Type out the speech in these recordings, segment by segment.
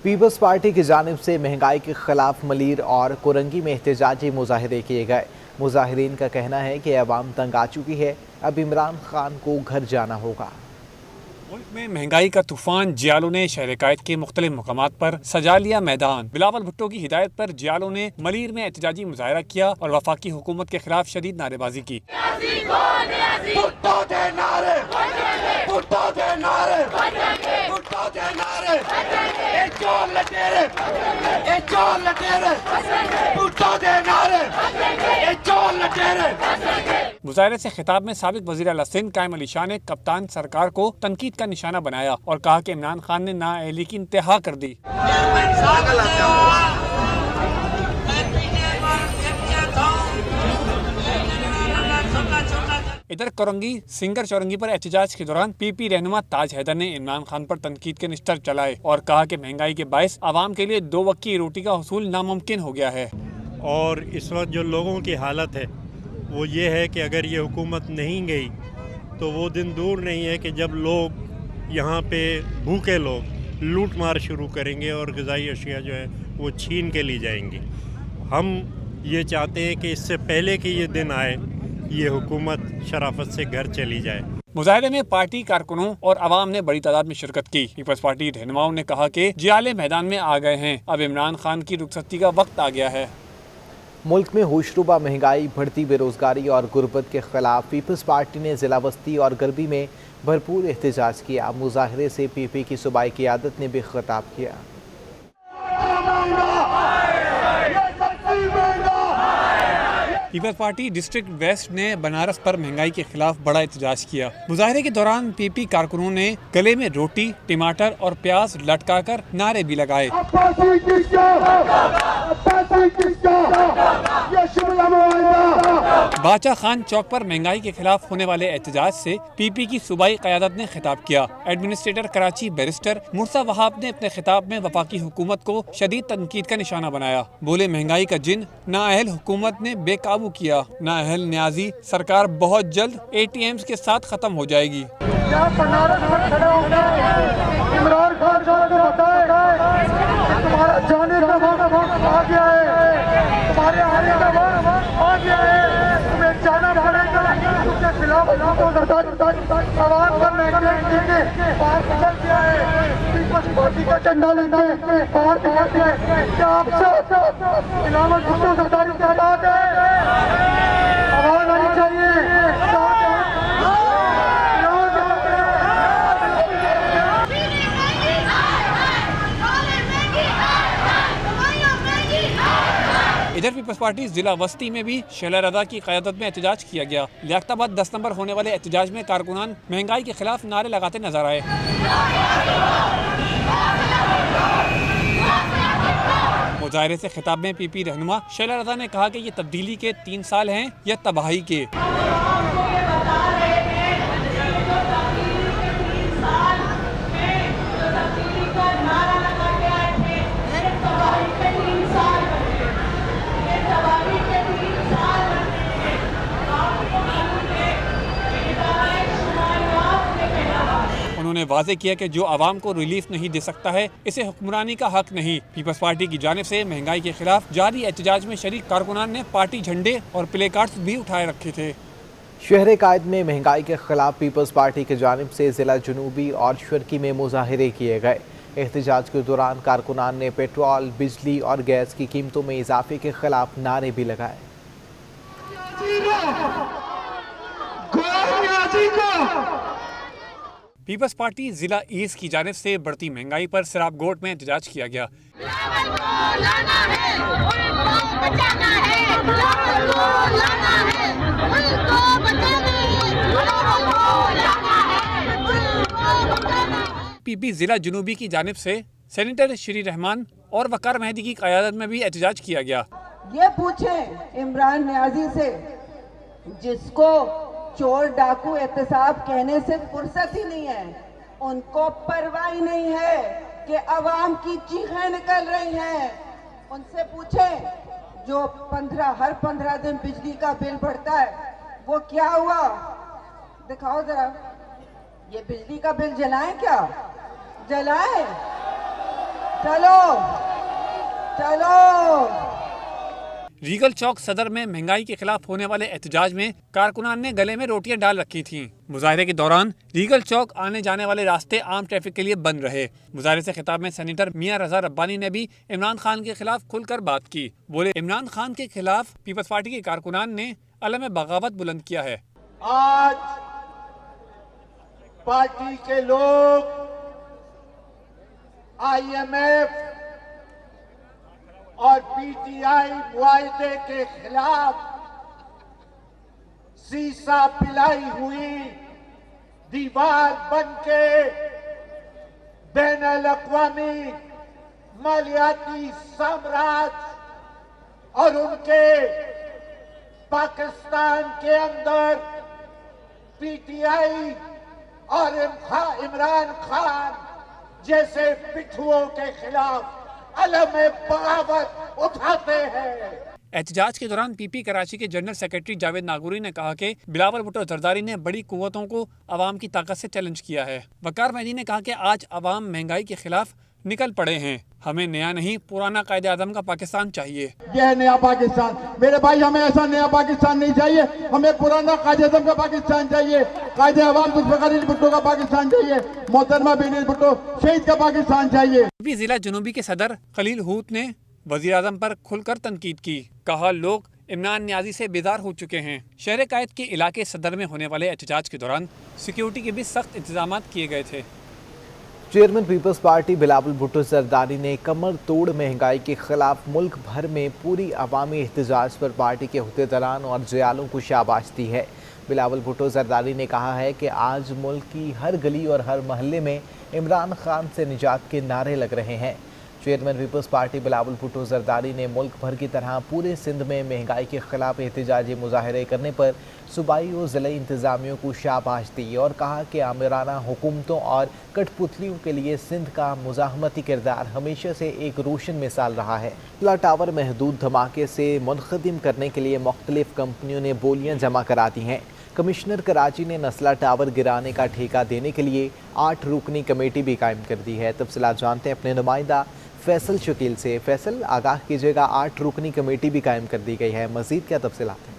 Peoples party की जानिब से महंगाई के खिलाफ मलीर और कोरंगी में एहतजाजी मुजाहिरे किए गए। मुजाहिरीन का कहना है कि अवाम तंग आ चुकी है, अब इमरान खान को घर जाना होगा। मुल्क में महंगाई का तूफान। जियालों ने शहर कायद के मुख्तलिफ मकामात पर सजा लिया मैदान। बिलावल भुट्टो की हिदायत पर जियालों ने मलीर में एहतजाजी मुजाहिरा किया और वफाकी हुकूमत के खिलाफ शदीद नारेबाजी की। मुजाहिरे से खिताब में साबिक वज़ीर आला सिंध कायम अली शाह ने कप्तान सरकार को तनकीद का निशाना बनाया और कहा कि इमरान खान ने नाअहली की इंतहा कर दी। इधर कोरंगी सिंगर चौरंगी पर एहतजाज के दौरान पीपी रहनुमा ताज हैदर ने इमरान खान पर तनकीद के निस्तर चलाए और कहा कि महंगाई के बायस आवाम के लिए 2 वक्त की रोटी का हुसूल नामुमकिन हो गया है। और इस वक्त जो लोगों की हालत है वो ये है कि अगर ये हुकूमत नहीं गई तो वो दिन दूर नहीं है कि जब लोग यहाँ पे भूखे लोग लूट मार शुरू करेंगे और ग़िज़ाई अशिया जो है वो छीन के ली जाएंगी। हम ये चाहते हैं कि इससे पहले कि ये दिन आए ये हुकूमत शराफत से घर चली जाए। मुजाहिरे में पार्टी कारकुनों और आवाम ने बड़ी तादाद में शिरकत की। पीपल्स पार्टी रहनुमाओं ने कहा कि जियाले मैदान में आ गए हैं, अब इमरान खान की रुखसती का वक्त आ गया है। मुल्क में होशरुबा महंगाई, बढ़ती बेरोजगारी और गुर्बत के खिलाफ पीपल्स पार्टी ने जिला वस्ती और गरबी में भरपूर एहतजाज किया। मुजाहिरे से पीपी की सूबाई क़ियादत ने भी खिताब किया। पीपल्स पार्टी डिस्ट्रिक्ट वेस्ट ने बनारस पर महंगाई के खिलाफ बड़ा एहतजाज किया। मुजाहिरे के दौरान पीपी कारकुनों ने गले में रोटी, टमाटर और प्याज लटकाकर नारे भी लगाए। बादशाह खान चौक पर महंगाई के खिलाफ होने वाले एहतजाज से पीपी की सूबाई क़यादत ने खिताब किया। एडमिनिस्ट्रेटर कराची बैरिस्टर मुर्सा वहाब ने अपने खिताब में वफाकी हुकूमत को शदीद तनकीद का निशाना बनाया। बोले, महंगाई का जिन नाअहल हुकूमत ने बेकाबू किया। नाअहल न्याजी सरकार बहुत जल्द ATMs के साथ खत्म हो जाएगी। इमरान खान साहब को बताएं तुम्हारा जाने का वक्त आ गया है, तुम्हारे आने का वक्त आ गया है, तुम्हें जाना पड़ेगा। उसके खिलाफ आवाम पर मैंडेट देंगे, बाहर निकल गया है। पीपल्स पार्टी का झंडा लेंगे, बाहर निकल गए। क्या आपसे बिलावल भुट्टो सरदारी की आवाज है, आवाज आनी चाहिए। इधर पीपल्स पार्टी जिला वस्ती में भी शैला रजा की क़यादत में एहतजाज किया गया। लियाकताबाद 10 नंबर होने वाले एहतजाज में कारकुनान महंगाई के खिलाफ नारे लगाते नजर आए। मुजाहिरे से खिताब में पीपी रहनुमा शैला रजा ने कहा कि ये तब्दीली के 3 साल हैं या तबाही के। उन्होंने वाज़ेह किया कि जो आवाम को रिलीफ नहीं दे सकता है इसे हुक्मरानी का हक नहीं। पीपल्स पार्टी की जानिब से महंगाई के खिलाफ जारी एहतजाज में शरीक कारकुनान ने पार्टी झंडे और प्ले कार्ड्स भी उठाए रखे थे। शहर कायद में महंगाई के खिलाफ पीपल्स पार्टी की जानिब से जिला जनूबी और शर्की में मुजाहिरे किए गए। एहतजाज के दौरान कारकुनान ने पेट्रोल, बिजली और गैस की कीमतों में इजाफे के खिलाफ नारे भी लगाए। पीपल्स पार्टी जिला ईस्ट की जानिब से बढ़ती महंगाई पर सिराबगोट में एहतजाज किया गया। पीपी जिला जनूबी की जानिब से सेनेटर श्री रहमान और वकार मेहदी की क़यादत में भी एहतजाज किया गया। ये पूछें इमरान न्याजी से, जिसको चोर डाकू एहतसाब कहने से फुर्सत ही नहीं है, उनको परवाह ही नहीं है कि अवाम की चीखें निकल रही हैं। उनसे पूछें जो हर 15 दिन बिजली का बिल बढ़ता है वो क्या हुआ, दिखाओ जरा। ये बिजली का बिल जलाएं क्या? जलाएं? चलो चलो। रीगल चौक सदर में महंगाई के खिलाफ होने वाले एहतजाज में कारकुनान ने गले में रोटियां डाल रखी थीं। मुजाहरे के दौरान रीगल चौक आने जाने वाले रास्ते आम ट्रैफिक के लिए बंद रहे। मुजाहरे से खिताब में सेनेटर मियां रजा रब्बानी ने भी इमरान खान के खिलाफ खुलकर बात की। बोले, इमरान खान के खिलाफ पीपल्स पार्टी के कारकुनान ने अलम बगावत बुलंद किया है। आज पार्टी के लोग IMF और PTI मुआहदे के खिलाफ सीसा पिलाई हुई दीवार बनके बैनुल-अक़वामी मालियाती साम्राज्य और उनके पाकिस्तान के अंदर PTI और इमरान खान जैसे पिट्ठुओं के खिलाफ अलम बगावत उठाते हैं। एहतजाज के दौरान पीपी कराची के जनरल सेक्रेटरी जावेद नागौरी ने कहा कि बिलावल भुट्टो जरदारी ने बड़ी कुव्वतों को अवाम की ताकत से चैलेंज किया है। वकार मेहदी ने कहा कि आज अवाम महंगाई के खिलाफ निकल पड़े हैं। हमें नया नहीं पुराना कायदे आज़म का पाकिस्तान चाहिए। यह है नया पाकिस्तान मेरे भाई, हमें ऐसा नया पाकिस्तान नहीं चाहिए, हमें पुराना कायदे आज़म का पाकिस्तान चाहिए, कायदे अवाम जुल्फ़िकार भुट्टो का पाकिस्तान चाहिए, मोहतरमा बेनज़ीर भुट्टो शहीद का पाकिस्तान चाहिए। जिला जुनूबी के सदर खलील हूत ने वज़ीर आज़म पर खुलकर तनकीद की। कहा, लोग इमरान न्याजी से बेजार हो चुके हैं। शहर कायद के इलाके सदर में होने वाले एहतजाज के दौरान सिक्योरिटी के भी सख्त इंतजाम किए गए थे। चेयरमैन पीपल्स पार्टी बिलावल भुट्टो जरदारी ने कमर तोड़ महंगाई के खिलाफ मुल्क भर में पूरी अवामी एहतजाज पर पार्टी के अहदेदारान और जयालों को शाबाश दी है। बिलावल भुट्टो जरदारी ने कहा है कि आज मुल्क की हर गली और हर मोहल्ले में इमरान खान से निजात के नारे लग रहे हैं। चेयरमैन पीपल्स पार्टी बिलावल भुट्टो जरदारी ने मुल्क भर की तरह पूरे सिंध में महंगाई के खिलाफ एहतजाजी मुजाहरे करने पर सूबाई और ज़िले इंतज़ामियों को शाबाश दी और कहा कि आमिराना हुकूमतों और कठपुतलियों के लिए सिंध का मुज़ाहमती किरदार हमेशा से एक रोशन मिसाल रहा है। नस्ला टावर महदूद धमाके से मुनख़दिम करने के लिए मुख्तलिफ कंपनियों ने बोलियाँ जमा करा दी हैं। कमिश्नर कराची ने नस्ला टावर गिराने का ठेका देने के लिए 8 रुकनी कमेटी भी कायम कर दी है। तफसीलात जानते हैं अपने नुमाइंदा फैसल शकील से। फैसल, आगाह कीजिएगा, 8 रुकनी कमेटी भी कायम कर दी गई है, मजीद क्या तफसीलात हैं?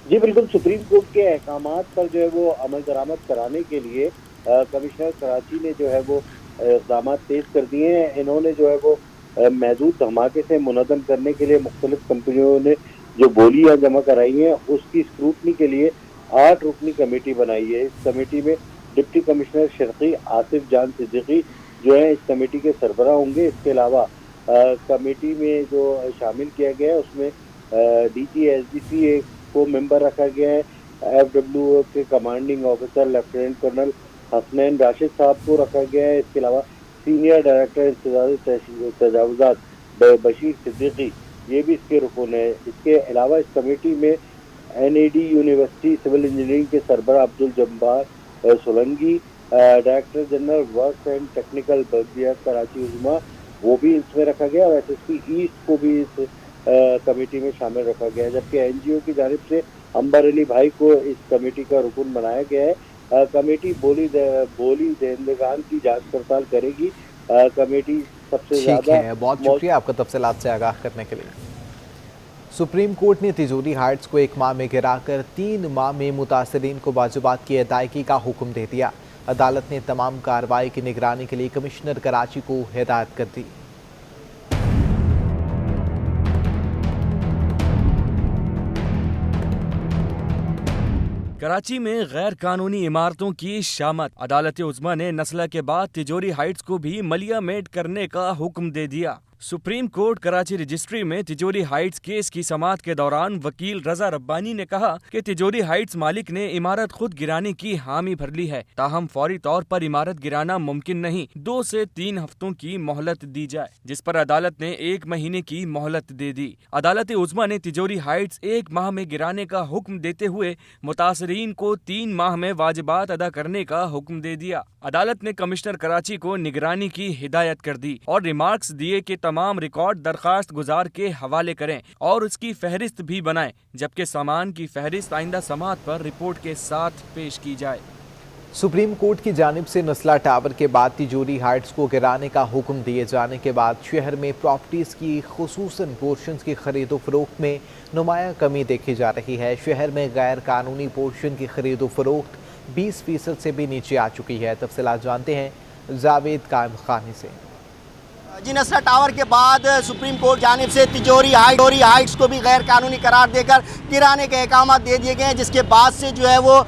जी बिल्कुल, सुप्रीम कोर्ट के अहकामात पर जो है वो अमल दरामद कराने के लिए कमिश्नर कराची ने जो है वो इक़दाम तेज कर दिए हैं। इन्होंने जो है वो महदूद धमाके से मुनज़्ज़म करने के लिए मुख्तलिफ कंपनियों ने जो बोलियाँ जमा कराई हैं उसकी स्क्रूटनी के लिए 8 रुकनी कमेटी बनाई है। इस कमेटी में डिप्टी कमिश्नर शर्क़ी आसिफ जान सिद्दीकी जो है इस कमेटी के सरबराह होंगे। इसके अलावा कमेटी में जो शामिल किया गया है उसमें DGSDC को मेंबर रखा गया है। FWO के commanding officer lieutenant colonel Hasnain Rashid sahab को रखा गया है। इसके अलावा सीनियर डायरेक्टर इंतज़ामी तजावुज़ात बशीर सिद्दीकी ये भी इसके रुकन है। इसके अलावा इस कमेटी में NAD यूनिवर्सिटी सिविल इंजीनियरिंग के सरबराह Abdul Jabbar Solangi, director general work and technical बल्दिया कराची उज़्मा वो भी इसमें रखा गया और SSP ईस्ट को भी इस कमेटी में शामिल रखा गया है। जबकि NGO की जानिब से अंबर अली भाई को इस कमेटी का रुकन बनाया गया है। कमेटी बोली देंदगान की जांच पड़ताल करेगी। कमेटी सबसे ज़्यादा बहुत शुक्रिया आपका तफसीलात से आगाह करने के लिए। सुप्रीम कोर्ट ने तिजोरी हाइट्स को 1 माह में गिराकर 3 माह में मुतासरीन को वाजिबात की अदायगी का हुक्म दे दिया। अदालत ने तमाम कार्रवाई की निगरानी के लिए कमिश्नर कराची को हिदायत कर दी। कराची में गैर कानूनी इमारतों की शामत। अदालत उज़्मा ने नस्ला के बाद तिजोरी हाइट्स को भी मलिया मेड करने का हुक्म दे दिया। सुप्रीम कोर्ट कराची रजिस्ट्री में तिजोरी हाइट्स केस की समाअत के दौरान वकील रजा रब्बानी ने कहा कि तिजोरी हाइट्स मालिक ने इमारत खुद गिराने की हामी भर ली है, ताहम फौरी तौर पर इमारत गिराना मुमकिन नहीं। 2 से 3 हफ्तों की मोहलत दी जाए, जिस पर अदालत ने 1 महीने की मोहलत दे दी। अदालत उज़्मा ने तिजोरी हाइट्स 1 माह में गिराने का हुक्म देते हुए मुतासरीन को 3 माह में वाजिबात अदा करने का हुक्म दे दिया। अदालत ने कमिश्नर कराची को निगरानी की हिदायत कर दी और रिमार्क्स दिए कि तमाम रिकॉर्ड दरखास्त गुजार के हवाले करें और उसकी फहरिस्त भी बनाएं, जबकि सामान की फहरिस्त आइंदा समाअत पर रिपोर्ट के साथ पेश की जाए। सुप्रीम कोर्ट की जानिब से नस्ला टावर के बाद तिजोरी हाइट्स को गिराने का हुक्म दिए जाने के बाद शहर में प्रॉपर्टीज़ की खुसूसन पोर्शंस की खरीदो फरोख्त में नुमाया कमी देखी जा रही है। शहर में गैर कानूनी पोर्शन की खरीदो फरोख्त 20% से भी नीचे आ चुकी है। तफसीलात जानते हैं जावेद कायम खानी से। जी, नस्ला टावर के बाद सुप्रीम कोर्ट जानिब से तिजोरी हाइट्स को भी गैर कानूनी करार देकर गिराने के अहकाम दे दिए गए हैं, जिसके बाद से जो है वो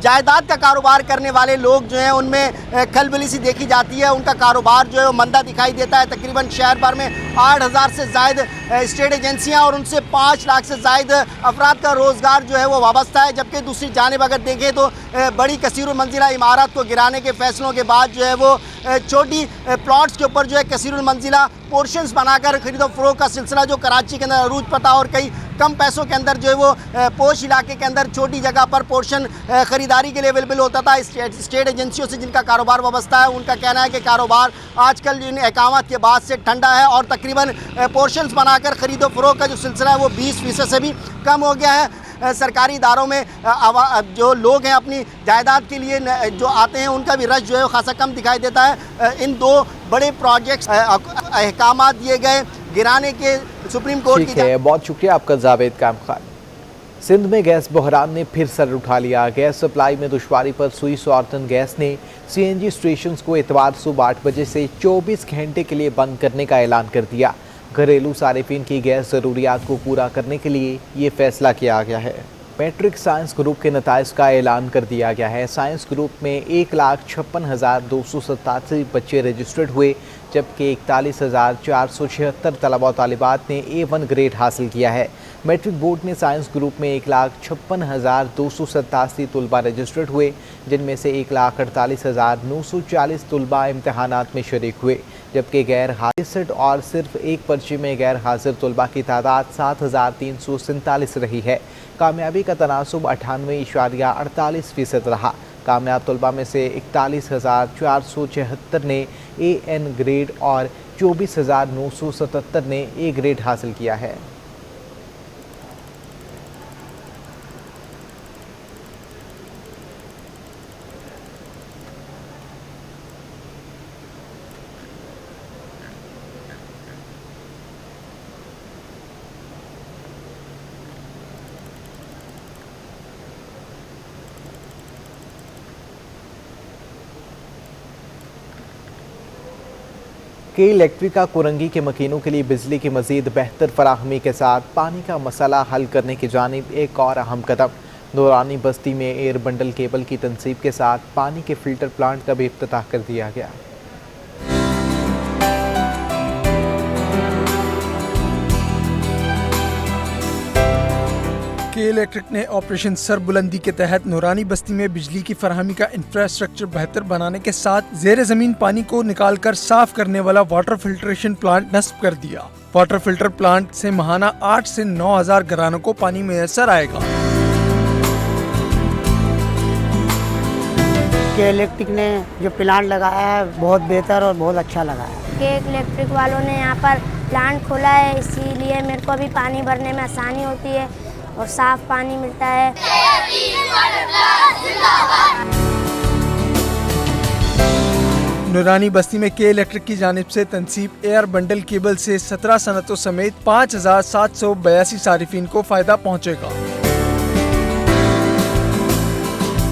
जायदाद का कारोबार करने वाले लोग जो हैं उनमें खलबली सी देखी जाती है। उनका कारोबार जो है वो मंदा दिखाई देता है। तकरीबन शहर भर में 8000 से ज़ायद स्टेट एजेंसियाँ और उनसे 5 लाख से ज़ायद अफराद का रोज़गार जो है वो वाबस्ता है। जबकि दूसरी जानिब अगर देखें तो बड़ी कसीरुल मंजिला इमारत को गिराने के फैसलों के बाद जो है वो छोटी प्लॉट्स के ऊपर जो है कसीरुल मंजिला पोर्शंस बनाकर खरीदो फरोख्त का सिलसिला जो कराची के अंदर अरूज पता और कई कम पैसों के अंदर जो है वो पोश इलाके के अंदर छोटी जगह पर पोर्शन ख़रीदारी के लिए अवेलेबल होता था। स्टेट एजेंसियों से जिनका कारोबार वाबस्ता है उनका कहना है कि कारोबार आजकल इन अहकाम के बाद से ठंडा है और तकरीबन पोर्शंस बनाकर ख़रीदो फरोख्त का जो सिलसिला है वो 20% से भी कम हो गया है। सरकारी इदारों में जो लोग हैं अपनी जायदाद के लिए जो आते हैं उनका भी रश जो है खासा कम दिखाई देता है। इन दो बड़े प्रोजेक्ट्स अहकाम दिए गए गिराने के सुप्रीम कोर्ट की। बहुत शुक्रिया आपका जावेद कायम खान। सिंध में गैस बहरान ने फिर सर उठा लिया। गैस सप्लाई में दुश्वारी पर सुई सॉर्टन गैस ने CNG स्टेशन को इतवार सुबह 8 बजे से 24 घंटे के लिए बंद करने का ऐलान कर दिया। घरेलू सारिफिन की गैस ज़रूरियात को पूरा करने के लिए ये फैसला किया गया है। मैट्रिक साइंस ग्रुप के नताइज का ऐलान कर दिया गया है। साइंस ग्रुप में 1,56,287 बच्चे रजिस्टर्ड हुए, जबकि 41,476 तलबा और तालिबात ने A1 ग्रेड हासिल किया है। मैट्रिक बोर्ड ने साइंस ग्रुप में 1,56,287 तलबा रजिस्टर्ड हुए, जिनमें से 1,48,940 तलबा इम्तहानात में शरीक हुए, जबकि गैर हाजिर और सिर्फ एक पर्ची में गैर हाजिर तलबा की तादाद 7,347 रही है। कामयाबी का तनासुब 98.48% रहा। कामयाब तलबा में से 41,476 ने AN ग्रेड और 24,977 ने A ग्रेड हासिल किया है। के इलेक्ट्रिका कोरंगी के मकीनों के लिए बिजली की मज़ीद बेहतर फराहमी के साथ पानी का मसला हल करने की जानिब एक और अहम कदम। नूरानी बस्ती में एयर बंडल केबल की तनसीब के साथ पानी के फिल्टर प्लांट का भी इफ्तिताह कर दिया गया। के इलेक्ट्रिक ने ऑपरेशन सरबुलंदी के तहत नूरानी बस्ती में बिजली की फराहमी का इंफ्रास्ट्रक्चर बेहतर बनाने के साथ जेर जमीन पानी को निकालकर साफ करने वाला वाटर फिल्ट्रेशन प्लांट नस्ब कर दिया। वाटर फिल्टर प्लांट से माहाना 8 से 9,000 घरानों को पानी मैसर आएगा। के इलेक्ट्रिक ने जो प्लांट लगाया है बहुत बेहतर और बहुत अच्छा लगा है। के इलेक्ट्रिक वालों ने यहाँ पर प्लांट खोला है, इसीलिए मेरे को भी पानी भरने में आसानी होती है और साफ पानी मिलता है। नूरानी बस्ती में के इलेक्ट्रिक की जानिब से तनसीब एयर बंडल केबल से 17 सनतों समेत 5,782 सारिफिन को फायदा पहुँचेगा।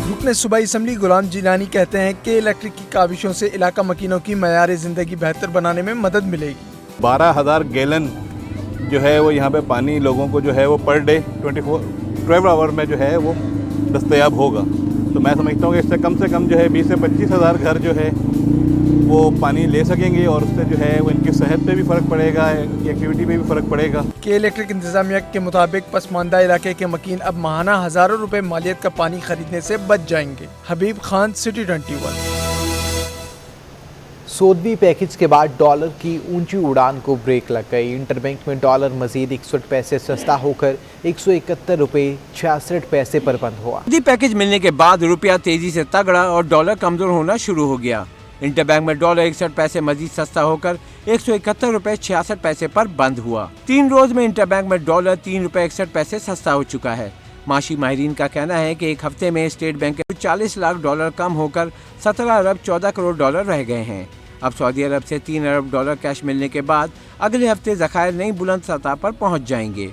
रुकने सूबाई असम्बली गुलाम जिलानी कहते हैं कि इलेक्ट्रिक की काविशों से इलाका मकीनों की मयार ज़िंदगी बेहतर बनाने में मदद मिलेगी। 12,000 गैलन जो है वो यहाँ पे पानी लोगों को जो है वो पर डे 12 आवर में जो है वो दस्तयाब होगा। तो मैं समझता हूँ कि इससे कम जो है 20 से 25,000 घर जो है वो पानी ले सकेंगे और उससे जो है वो इनकी सेहत पे भी फ़र्क पड़ेगा, इनकी एक्टिविटी पे भी फ़र्क पड़ेगा। के इलेक्ट्रिक इंतजामिया के मुताबिक पसमानदा इलाके के मकीन अब माहाना हज़ारों रुपए मालियत का पानी खरीदने से बच जाएंगे। हबीब खान, सिटी 21। सऊदी पैकेज के बाद डॉलर की ऊंची उड़ान को ब्रेक लग गई। इंटरबैंक में डॉलर मजीद 61 पैसे सस्ता होकर 171 रुपये 66 पैसे पर बंद हुआ। सऊदी पैकेज मिलने के बाद रुपया तेजी से तगड़ा और डॉलर कमजोर होना शुरू हो गया। इंटरबैंक में डॉलर 61 पैसे मजीद सस्ता होकर 171 रुपये 66 पैसे पर बंद हुआ। 3 रोज में इंटरबैंक में डॉलर 3 रुपये 61 पैसे सस्ता हो चुका है। माशी माहिरीन का कहना है कि एक हफ्ते में स्टेट बैंक के $40 लाख कम होकर 17 अरब 14 करोड़ डॉलर रह गए हैं। अब सऊदी अरब से $3 अरब कैश मिलने के बाद अगले हफ्ते ज़खायर नई बुलंद सतह पर पहुंच जाएंगे।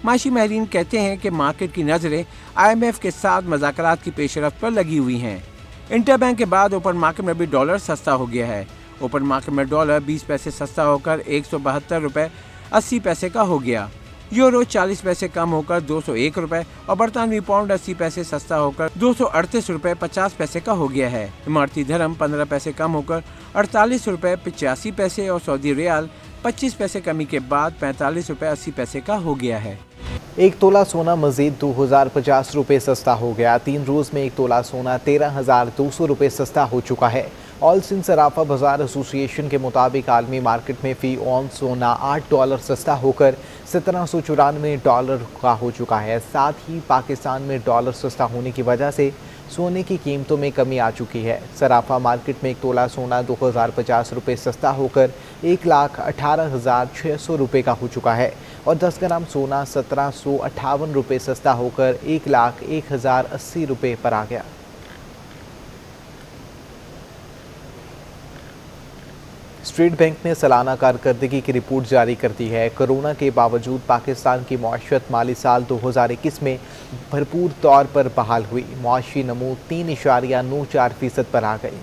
माशी माहिरीन कहते हैं कि मार्केट की नज़रें IMF के साथ मुज़ाकरात की पेशरफ्त पर लगी हुई हैं। इंटरबैंक के बाद ओपन मार्केट में भी डॉलर सस्ता हो गया है। ओपन मार्केट में डॉलर 20 पैसे सस्ता होकर 172 रुपये 80 पैसे का हो गया। यूरो 40 पैसे कम होकर 201 रुपये और बरतानवी पाउंड 80 पैसे सस्ता होकर 238 रुपये 50 पैसे का हो गया है। इमारती धर्म 15 पैसे कम होकर 48 रुपये 85 पैसे और सऊदी रियाल 25 पैसे कमी के बाद 45 रुपये 80 पैसे का हो गया है। एक तोला सोना मजीद 2050 रुपये सस्ता हो गया। 3 रोज़ में एक तोला सोना 13,200 रुपये सस्ता हो चुका है। ऑल सिंध सराफा बाजार एसोसिएशन के मुताबिक आलमी मार्केट में फ़ी औंस सोना $8 सस्ता होकर $1794 का हो चुका है। साथ ही पाकिस्तान में डॉलर सस्ता होने की वजह से सोने की कीमतों में कमी आ चुकी है। सराफा मार्केट में एक तोला सोना 2050 रुपये सस्ता होकर 1,18,600 रुपये का हो चुका है और 10 ग्राम सोना 1,758 रुपये सस्ता होकर 1,01,080 रुपये पर आ गया। स्टेट बैंक ने सालाना कारकर्दगी की रिपोर्ट जारी कर दी है। कोरोना के बावजूद पाकिस्तान की मईशत माली साल 2021 में भरपूर तौर पर बहाल हुई। मुआशी नमू 3.94% पर आ गई।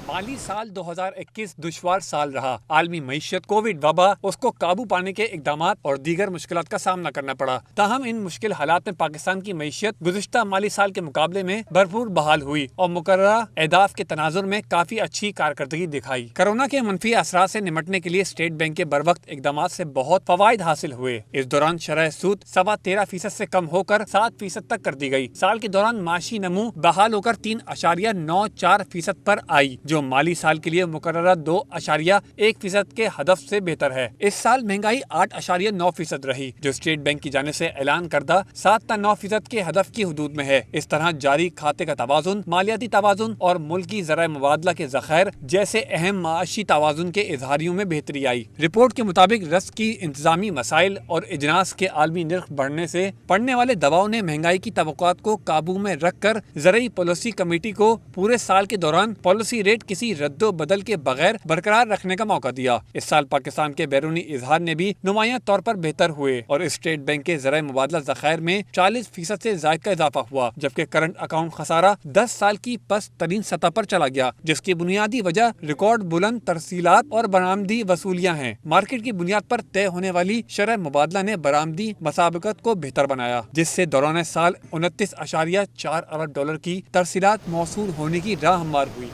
माली साल 2021 दुश्वार साल रहा। आलमी मईशत, कोविड वबा, उसको काबू पाने के इकदाम और दीगर मुश्किलात का सामना करना पड़ा। ताहम इन मुश्किल हालात में पाकिस्तान की मईशत गुज़िश्ता माली साल के मुकाबले में भरपूर बहाल हुई और मुकर्ररा अहदाफ के तनाजुर में काफी अच्छी कारकर्दगी दिखाई। कोरोना के मनफी असरात से निमटने के लिए स्टेट बैंक के बरवक्त इकदाम से बहुत फवायद हासिल हुए। इस दौरान शरह सूद 13.25% से कम होकर 7% तक कर दी गई। साल के दौरान माशी नमू बहाल होकर 3.94% पर आई, जो माली साल के लिए मुकर्ररा 2.1% के हदफ से बेहतर है। इस साल महंगाई 8.9% रही, जो स्टेट बैंक की जानिब से ऐलान करदा 7.9% के हदफ की हुदूद में है। इस तरह जारी खाते का तवाजुन, मालियाती तवाजुन और मुल्की ज़राए मुबादला के ज़खायर जैसे अहम माशी तवाजुन के इजहारियों में बेहतरी आई। रिपोर्ट के मुताबिक रस्क की इंतजामी मसाइल और इजनास के आलमी निर्ख बढ़ने से पड़ने वाले दबाव ने महंगाई की तवक्कुआत को काबू में रख कर ज़रूरी पॉलिसी कमेटी को पूरे साल के दौरान पॉलिसी रेट किसी रद्दो बदल के बगैर बरकरार रखने का मौका दिया। इस साल पाकिस्तान के बैरूनी इजहार ने भी नुमाया तौर पर बेहतर हुए और स्टेट बैंक के ज़राए मुबादला ज़खायर में 40% से ज़ायद का इजाफा हुआ, जबकि करंट अकाउंट खसारा 10 साल की पस्त तरीन सतह पर चला गया, जिसकी बुनियादी वजह रिकॉर्ड बुलंद तरसीलात और बरामदी वसूलियाँ हैं। मार्केट की बुनियाद पर तय होने वाली शरह मुबादला ने बरामदी मसाबकत को बेहतर बनाया, जिससे दौरान साल 29.4 अरब डॉलर की तरसीलात मौसूल होने की राह हमवार हुई।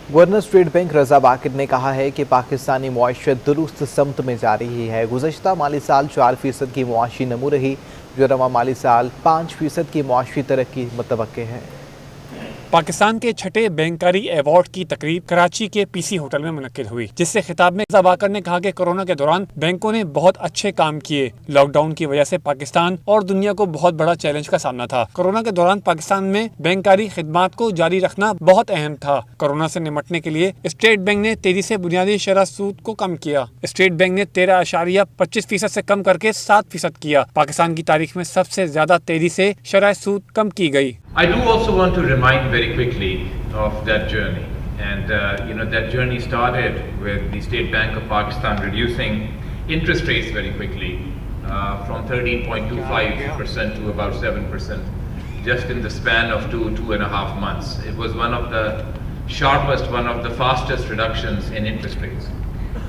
गवर्नर स्टेट बैंक रजा बाकिर ने कहा है कि पाकिस्तानी मुआशत दुरुस्त समत में जा रही है। गुज़श्ता माली साल 4% की मुआशी नमू रही, जो रवा माली साल 5% की मुआशी तरक्की मुतवक्के है। पाकिस्तान के छठे बैंकारी अवार्ड की तकरीब कराची के PC होटल में मुनक्किद हुई, जिससे खिताब में रजा बाकिर ने कहा कि कोरोना के दौरान बैंकों ने बहुत अच्छे काम किए। लॉकडाउन की वजह से पाकिस्तान और दुनिया को बहुत बड़ा चैलेंज का सामना था। कोरोना के दौरान पाकिस्तान में बैंकारी खिदमात को जारी रखना बहुत अहम था। कोरोना से निमटने के लिए स्टेट बैंक ने तेजी से बुनियादी शरह सूद को कम किया। स्टेट बैंक ने 13.25% से कम करके 7% किया। पाकिस्तान की तारीख में सबसे ज्यादा तेजी से शरह सूद कम की गई। I do also want to remind very quickly of that journey, and that journey started with the State Bank of Pakistan reducing interest rates very quickly from 13.25% to about 7%, just in the span of two and a half months. It was one of the sharpest, one of the fastest reductions in interest rates.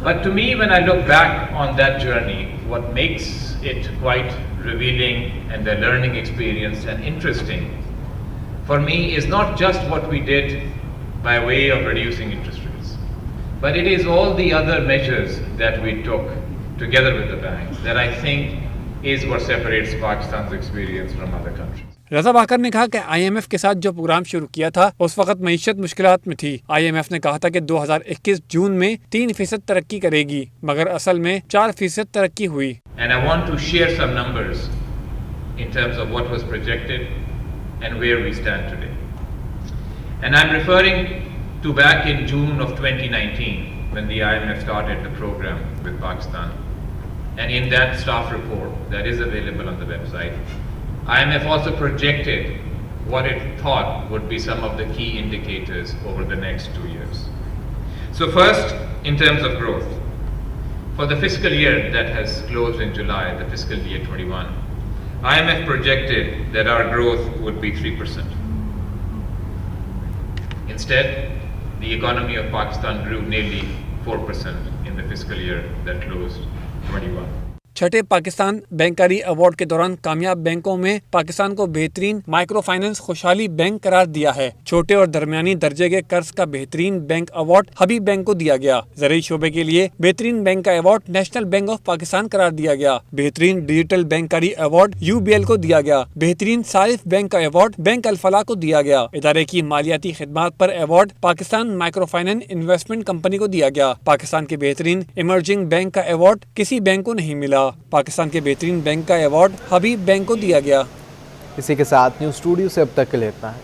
But to me, when I look back on that journey, what makes it quite revealing and a learning experience and interesting for me is not just what we did by way of reducing interest rates, but it is all the other measures that we took together with the bank that I think is what separates Pakistan's experience from other countries. रजा बाकर ने कहा कि IMF के साथ जो programme शुरू किया था उस वक्त मईशत मुश्किलात में थी। IMF ने कहा था कि 2021 जून में 3% तरक्की करेगी, मगर असल में 4% तरक्की हुई। And I want to share some numbers in terms of what was projected and where we stand today. And I'm referring to back in June of 2019 when the IMF started the program with Pakistan. And in that staff report that is available on the website, IMF also projected what it thought would be some of the key indicators over the next 2 years. So first, in terms of growth, for the fiscal year that has closed in July, the fiscal year 21, IMF projected that our growth would be 3%. Instead, the economy of Pakistan grew nearly 4% in the fiscal year that closed 21. छठे Pakistan बैंकरी award के दौरान कामयाब बैंकों में पाकिस्तान को बेहतरीन micro finance खुशहाली bank करार दिया है। छोटे और दरमियानी दर्जे के कर्ज का बेहतरीन बैंक अवार्ड हबीब बैंक को दिया गया। ज़रूरी शोबे के लिए बेहतरीन बैंक का award national bank of Pakistan करार दिया गया। बेहतरीन डिजिटल बैंकरी अवार्ड UBL को दिया गया। बेहतरीन सारिफ बैंक का अवार्ड बैंक अल-फलाह को दिया गया। इदारे की मालियाती खिदमात पर award Pakistan micro finance investment company को दिया गया। पाकिस्तान के बेहतरीन इमर्जिंग बैंक का अवार्ड किसी बैंक को नहीं मिला। पाकिस्तान के बेहतरीन बैंक का अवार्ड हबीब बैंक को दिया गया। इसी के साथ न्यूज़ स्टूडियो से अब तक के लिए इतना है।